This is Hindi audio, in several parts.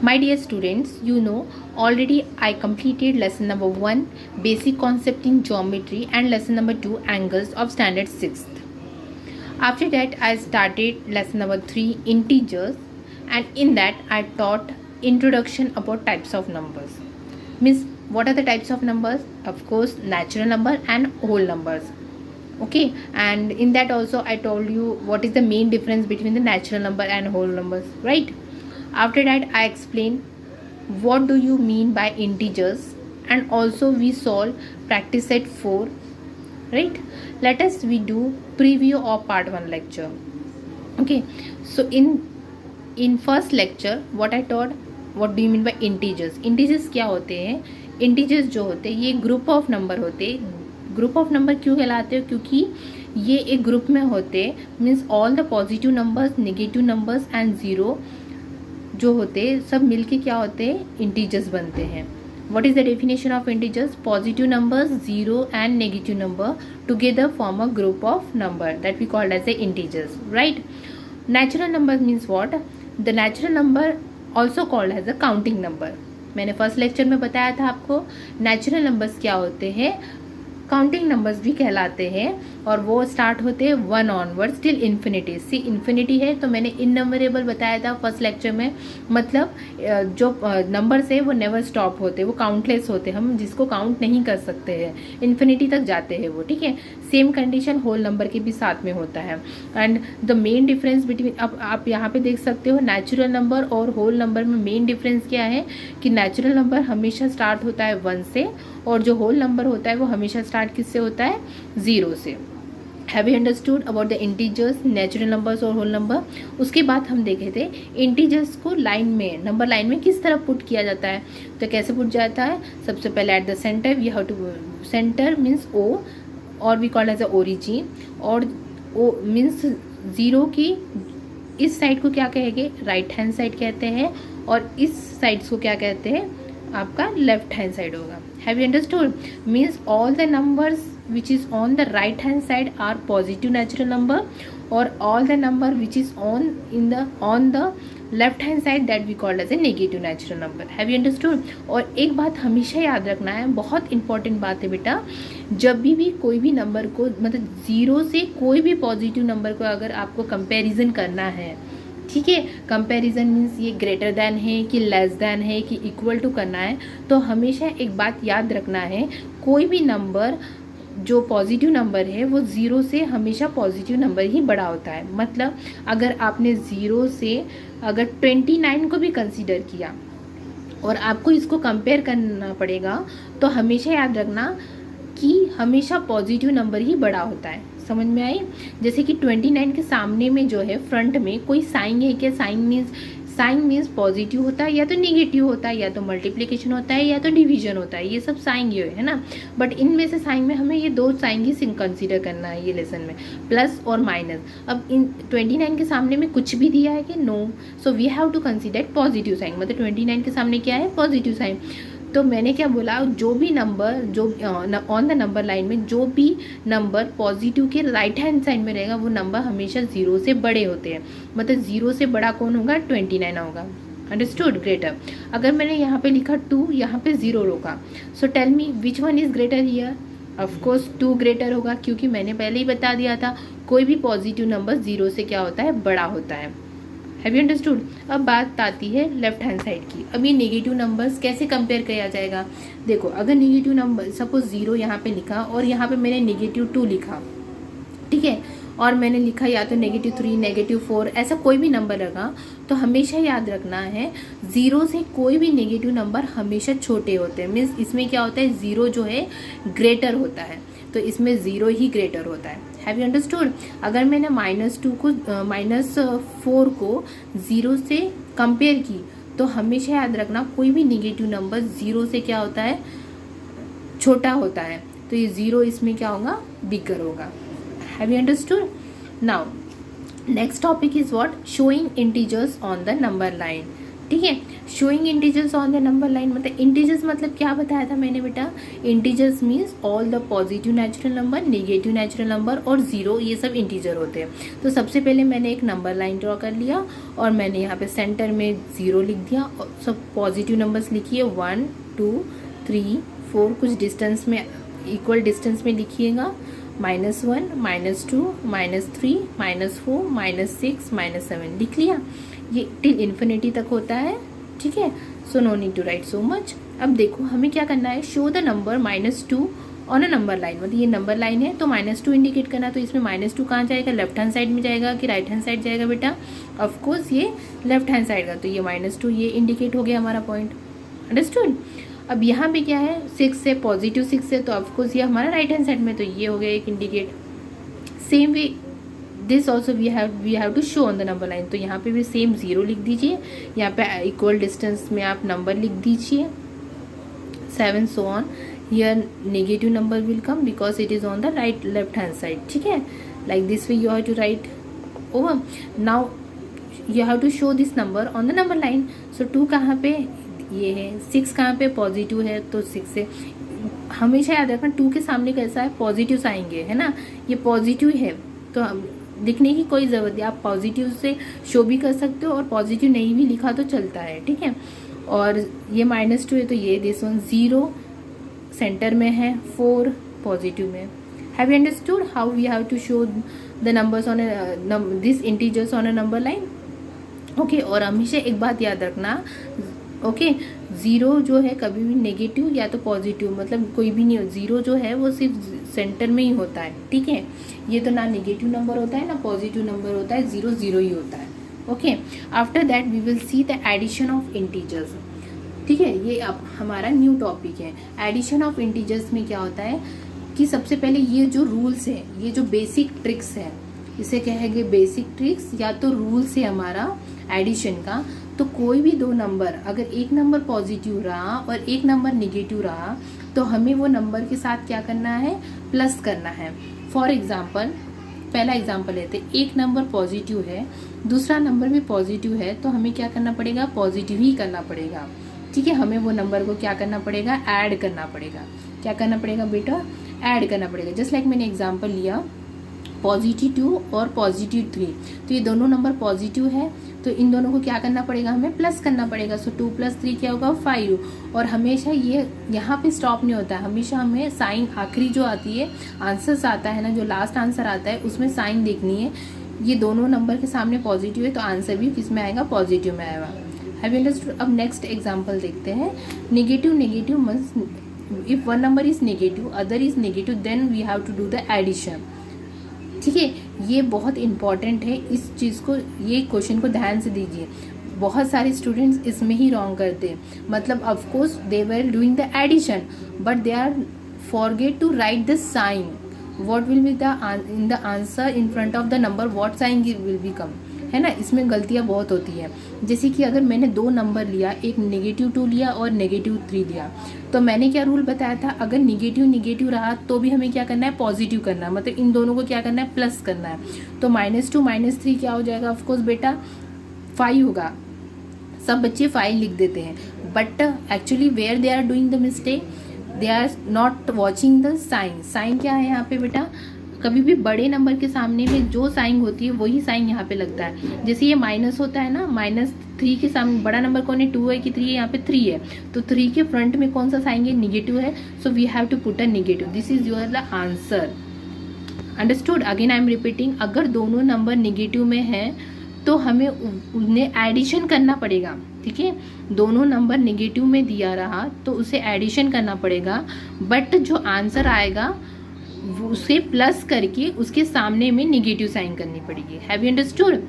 My dear students, you know already I completed lesson number 1 basic concept in geometry and lesson number 2 angles of standard 6th. After that I started lesson number 3 integers, and in that I taught introduction about types of numbers. Means what are the types of numbers? Of course, natural number and whole numbers. Okay, and in that also I told you what is the main difference between the natural number and whole numbers, right? After that I explain what do you mean by integers, and also we solve practice set 4, right? Let us we do preview of part 1 lecture. Okay, so in first lecture what I taught, what do you mean by integers. Integers क्या होते हैं? इंटीजर्स जो होते हैं ये ग्रुप ऑफ नंबर होते हैं. ग्रुप ऑफ नंबर क्यों कहलाते हो? क्योंकि ये एक ग्रुप में होते, means all the positive numbers, negative numbers and zero जो होते सब मिलके क्या होते हैं? इंटीजर्स बनते हैं. What is the definition of integers? Positive numbers, zero and negative number together form a group of number that we call as the integers, right? Natural numbers means what? The natural number also called as a counting number. मैंने फर्स्ट लेक्चर में बताया था आपको नेचुरल नंबर्स क्या होते हैं, काउंटिंग नंबर्स भी कहलाते हैं, और वो स्टार्ट होते हैं 1 ऑनवर्ड्स टिल इन्फिनिटी. सी इन्फिनिटी है तो मैंने इननंबरेबल बताया था फर्स्ट लेक्चर में. मतलब जो नंबर्स है वो नेवर स्टॉप होते, वो काउंटलेस होते, हम जिसको काउंट नहीं कर सकते हैं, इन्फिनिटी तक जाते हैं वो. ठीक है, सेम कंडीशन होल नंबर के भी साथ में होता है. And the main difference between, अब आप यहाँ पे देख सकते हो नेचुरल नंबर और होल नंबर में मेन डिफरेंस क्या है कि नेचुरल नंबर हमेशा स्टार्ट होता है 1 से, और जो होल नंबर होता है वो हमेशा स्टार्ट किससे होता है? 0 से. Have you understood about the integers, natural numbers और होल नंबर? उसके बाद हम देखे थे इंटीजर्स को लाइन में, नंबर लाइन में किस तरह पुट किया जाता है. तो कैसे पुट जाता है? सबसे पहले at the centre we have to, centre means O, और we call as a origin, और ओ मीन्स 0 की इस साइड को क्या कहेंगे? राइट हैंड साइड कहते हैं, और इस साइड्स को क्या कहते हैं? आपका लेफ्ट हैंड साइड होगा. Have you understood? Means all the numbers which is on the right hand side are positive natural number, or all the number which is on the left hand side that we call as a negative natural number. have you understood? और एक बात हमेशा याद रखना है, बहुत इंपॉर्टेंट बात है बेटा, जब भी कोई भी नंबर को, मतलब 0 से कोई भी पॉजिटिव नंबर को अगर आपको कंपैरिजन करना है, ठीक है, कंपैरिजन मीन्स ये ग्रेटर दैन है कि लेस दैन है कि इक्वल टू करना है, तो हमेशा एक बात याद रखना है, कोई भी नंबर जो पॉजिटिव नंबर है वो 0 से हमेशा पॉजिटिव नंबर ही बड़ा होता है. मतलब अगर आपने 0 से अगर 29 को भी कंसीडर किया और आपको इसको कंपेयर करना पड़ेगा, तो हमेशा याद रखना कि हमेशा पॉजिटिव नंबर ही बड़ा होता है. समझ में आई? जैसे कि 29 के सामने में जो है फ्रंट में कोई साइन है क्या? साइन मीन्स पॉजिटिव होता है या तो निगेटिव होता है, या तो मल्टीप्लिकेशन होता है या तो डिवीजन होता है, ये सब साइन ये है ना. बट इनमें से साइन में हमें ये 2 साइन ही कंसीडर करना है ये लेसन में, प्लस और माइनस. अब इन 29 के सामने में कुछ भी दिया है कि? No. So we have to consider positive sign. मतलब 29 के सामने क्या है? Positive sign. तो मैंने क्या बोला, जो भी नंबर जो ऑन द नंबर लाइन में जो भी नंबर पॉजिटिव के राइट हैंड साइड में रहेगा वो नंबर हमेशा 0 से बड़े होते हैं. मतलब 0 से बड़ा कौन होगा? 29 होगा. अंडरस्टूड? ग्रेटर. अगर मैंने यहाँ पे लिखा 2, यहाँ पे 0 रोका, so tell me which one is greater here? Of course 2 greater होगा, क्योंकि मैंने पहले ही बता दिया था कोई भी पॉजिटिव नंबर 0 से क्या होता है? बड़ा होता है. Have you understood? अब बात आती है लेफ्ट हैंड साइड की. अब ये नेगेटिव नंबर्स कैसे कंपेयर किया जाएगा? देखो, अगर नेगेटिव नंबर सपोज 0 यहाँ पे लिखा और यहाँ पे मैंने -2 लिखा, ठीक है, और मैंने लिखा या तो -3, -4, ऐसा कोई भी नंबर लगा, तो हमेशा याद रखना है 0 से कोई भी नेगेटिव नंबर हमेशा छोटे होते हैं. मीन्स इसमें क्या होता है? 0 जो है ग्रेटर होता है, तो इसमें 0 ही ग्रेटर होता है. Have you understood? अगर मैंने -2 को -4 को 0 से कंपेयर की, तो हमेशा याद रखना कोई भी नेगेटिव नंबर 0 से क्या होता है? छोटा होता है. तो ये 0 इसमें क्या होगा? बिगर होगा. Have you understood? Now next topic is what? Showing integers on the number line. ठीक है। Showing integers on the number line, मतलब इंटीजर्स मतलब क्या बताया था मैंने बेटा, integers means all the positive natural number, negative natural number और जीरो, ये सब इंटीजर होते हैं। तो सबसे पहले मैंने एक नंबर लाइन ड्रॉ कर लिया और मैंने यहाँ पे सेंटर में जीरो लिख दिया और सब पॉजिटिव नंबर्स लिखिए 1 2 3 4, कुछ डिस्टेंस में इक्वल डिस्टेंस में लिखिएगा, -1 -2 -3 -4 -6 -7 लिख लिया। ये टिल इन्फिनिटी तक होता है, ठीक है। So no need to write so much. अब देखो हमें क्या करना है, show the number -2 on a number line, मतलब ये नंबर लाइन है तो -2 इंडिकेट करना, तो इसमें -2 कहाँ जाएगा, लेफ्ट हैंड साइड में जाएगा कि राइट हैंड साइड जाएगा बेटा, ऑफ कोर्स ये लेफ्ट हैंड साइड का, तो ये -2 ये इंडिकेट हो गया हमारा पॉइंट, अंडरस्टूड। अब यहाँ पे क्या है, 6 है, पॉजिटिव 6 है, तो ऑफकोर्स ये हमारा राइट हैंड साइड में, तो ये हो गया एक indicate. Same way this also we have to show on the number line, तो यहाँ पे भी सेम 0 लिख दीजिए, यहाँ पे इक्वल डिस्टेंस में आप नंबर लिख दीजिए 7 so on, here negative number will come because it is on the right left hand side, ठीक है। like this way you have to write over, now you have to show this number on the number line, so 2 कहाँ पे ये है, 6 कहाँ पे पॉजिटिव है, तो 6 से हमेशा याद रखना 2 के सामने कैसा है, पॉजिटिव आएंगे, है ना, ये पॉजिटिव है तो हम लिखने की कोई ज़रूरत नहीं, आप पॉजिटिव से शो भी कर सकते हो और पॉजिटिव नहीं भी लिखा तो चलता है, ठीक है। और ये -2 है तो ये दिस वन 0 सेंटर में है, 4 पॉजिटिव में। Have you understood how we have to show the numbers on this integers on a number line, okay. और हमेशा एक बात याद रखना, ओके, 0 जो है कभी भी नेगेटिव या तो पॉजिटिव, मतलब कोई भी नहीं हो, 0 जो है वो सिर्फ सेंटर में ही होता है, ठीक है। ये तो ना नेगेटिव नंबर होता है ना पॉजिटिव नंबर होता है, 0 0 ही होता है, okay. After that we will see the addition of integers, ठीक है। ये अब हमारा न्यू टॉपिक है। एडिशन ऑफ इंटीजर्स में क्या होता है कि सबसे पहले ये जो रूल्स है, ये जो बेसिक ट्रिक्स है, इसे कहेंगे बेसिक ट्रिक्स या तो रूल्स है हमारा एडिशन का। तो कोई भी 2 नंबर, अगर एक नंबर पॉजिटिव रहा और एक नंबर निगेटिव रहा, तो हमें वो नंबर के साथ क्या करना है, प्लस करना है। फॉर एग्जाम्पल, पहला एग्जाम्पल लेते, एक नंबर पॉजिटिव है, दूसरा नंबर भी पॉजिटिव है, तो हमें क्या करना पड़ेगा, पॉजिटिव ही करना पड़ेगा, ठीक है। हमें वो नंबर को क्या करना पड़ेगा, ऐड करना पड़ेगा। क्या करना पड़ेगा बेटा, ऐड करना पड़ेगा। जस्ट लाइक मैंने एग्जाम्पल लिया +2 और +3, तो ये दोनों नंबर पॉजिटिव है, तो इन दोनों को क्या करना पड़ेगा, हमें प्लस करना पड़ेगा। सो 2 + 3 क्या होगा, 5। और हमेशा ये यहाँ पे स्टॉप नहीं होता है, हमेशा हमें साइन आखिरी जो आती है, आंसर्स आता है ना, जो लास्ट आंसर आता है उसमें साइन देखनी है। ये दोनों नंबर के सामने पॉजिटिव है तो आंसर भी किस में आएगा, पॉजिटिव में आएगा। Have you understood. अब नेक्स्ट एग्जाम्पल देखते हैं। Negative means if one number is negative, other is negative, then we have to do the addition, ठीक है। ये बहुत इंपॉर्टेंट है, इस चीज़ को, ये क्वेश्चन को ध्यान से दीजिए। बहुत सारे स्टूडेंट्स इसमें ही रॉन्ग करते हैं, मतलब of course they were doing the addition but they are forget to write the sign, what will be the in the answer in front of the number, what sign will be come, है ना। इसमें गलतियाँ बहुत होती है। जैसे कि अगर मैंने 2 नंबर लिया, एक -2 लिया और -3 लिया, तो मैंने क्या रूल बताया था, अगर निगेटिव रहा तो भी हमें क्या करना है, पॉजिटिव करना है, मतलब इन दोनों को क्या करना है, प्लस करना है। तो -2 -3 क्या हो जाएगा, ऑफकोर्स बेटा 5 होगा। सब बच्चे 5 लिख देते हैं, but actually where they are doing the mistake, they are not watching the sign. Sign क्या है यहाँ पे बेटा, कभी भी बड़े नंबर के सामने में जो साइन होती है वही साइन यहाँ पे लगता है। जैसे ये माइनस होता है ना, -3 के सामने बड़ा नंबर कौन है, 2 है कि 3 है, यहाँ पे 3 है, तो 3 के फ्रंट में कौन सा साइन है, निगेटिव है, so we have to put a negative, this is your the answer, understood. Again I am repeating, अगर दोनों नंबर निगेटिव में है तो हमें उन्हें एडिशन करना पड़ेगा, ठीक है। दोनों नंबर निगेटिव में दिया रहा तो उसे एडिशन करना पड़ेगा, बट जो आंसर आएगा उसे प्लस करके उसके सामने में निगेटिव साइन करनी पड़ेगी। Have you understood.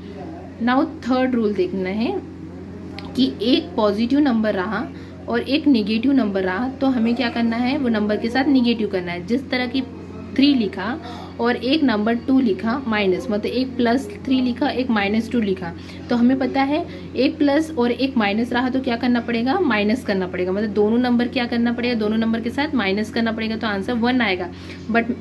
Now third rule देखना है कि एक पॉजिटिव नंबर रहा और एक निगेटिव नंबर रहा, तो हमें क्या करना है, वो नंबर के साथ निगेटिव करना है। जिस तरह की 3 लिखा और एक नंबर 2 लिखा माइनस, मतलब एक +3 लिखा, एक -2 लिखा, तो हमें पता है एक प्लस और एक माइनस रहा तो क्या करना पड़ेगा, माइनस करना पड़ेगा, मतलब दोनों नंबर क्या करना पड़ेगा, दोनों नंबर के साथ माइनस करना पड़ेगा, तो आंसर 1 आएगा। बट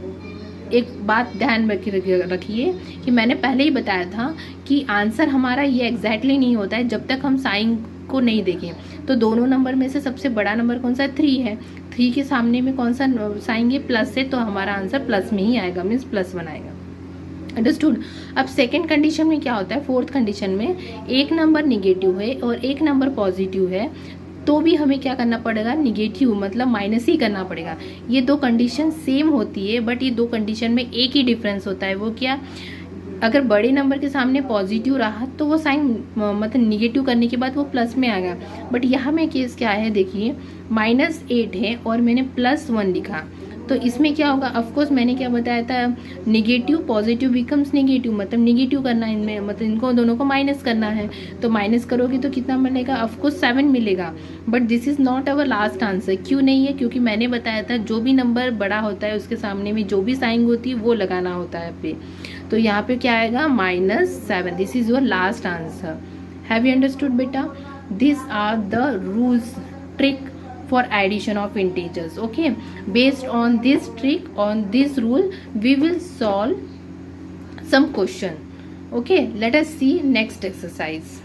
एक बात ध्यान रखिए कि मैंने पहले ही बताया था कि आंसर हमारा ये एग्जैक्टली नहीं होता है जब तक हम साइन को नहीं देखें। तो दोनों नंबर में से सबसे बड़ा नंबर कौन सा है? 3 है। 3 के सामने में कौन सा साइन है? प्लस है, तो हमारा आंसर प्लस में ही आएगा, मीन्स +1 आएगा। अंडरस्टूड। अब सेकेंड कंडीशन में क्या होता है? फोर्थ कंडीशन में एक नंबर निगेटिव है और एक नंबर पॉजिटिव है, तो भी हमें क्या करना पड़ेगा? निगेटिव मतलब माइनस ही करना पड़ेगा। ये दो कंडीशन सेम होती है, बट ये दो कंडीशन में एक ही डिफरेंस होता है। वो क्या? अगर बड़े नंबर के सामने पॉजिटिव रहा तो वो साइन मतलब निगेटिव करने के बाद वो प्लस में आ गया। बट यहाँ में केस क्या है? देखिए, -8 है और मैंने +1 लिखा, तो इसमें क्या होगा? ऑफकोर्स मैंने क्या बताया था? निगेटिव पॉजिटिव बिकम्स निगेटिव, मतलब निगेटिव करना है इनमें, मतलब इनको दोनों को माइनस करना है। तो माइनस करोगे तो कितना मिलेगा? ऑफकोर्स 7 मिलेगा। But this is not our last answer. क्यों नहीं है? क्योंकि मैंने बताया था जो भी नंबर बड़ा होता है उसके सामने में जो भी साइन होती है वो लगाना होता है पे। तो यहाँ पे क्या आएगा? -7। This is your last answer. Have you understood बेटा? This are the rules, trick for addition of integers. Okay, based on this trick, on this rule, we will solve some question. Okay, let us see next exercise.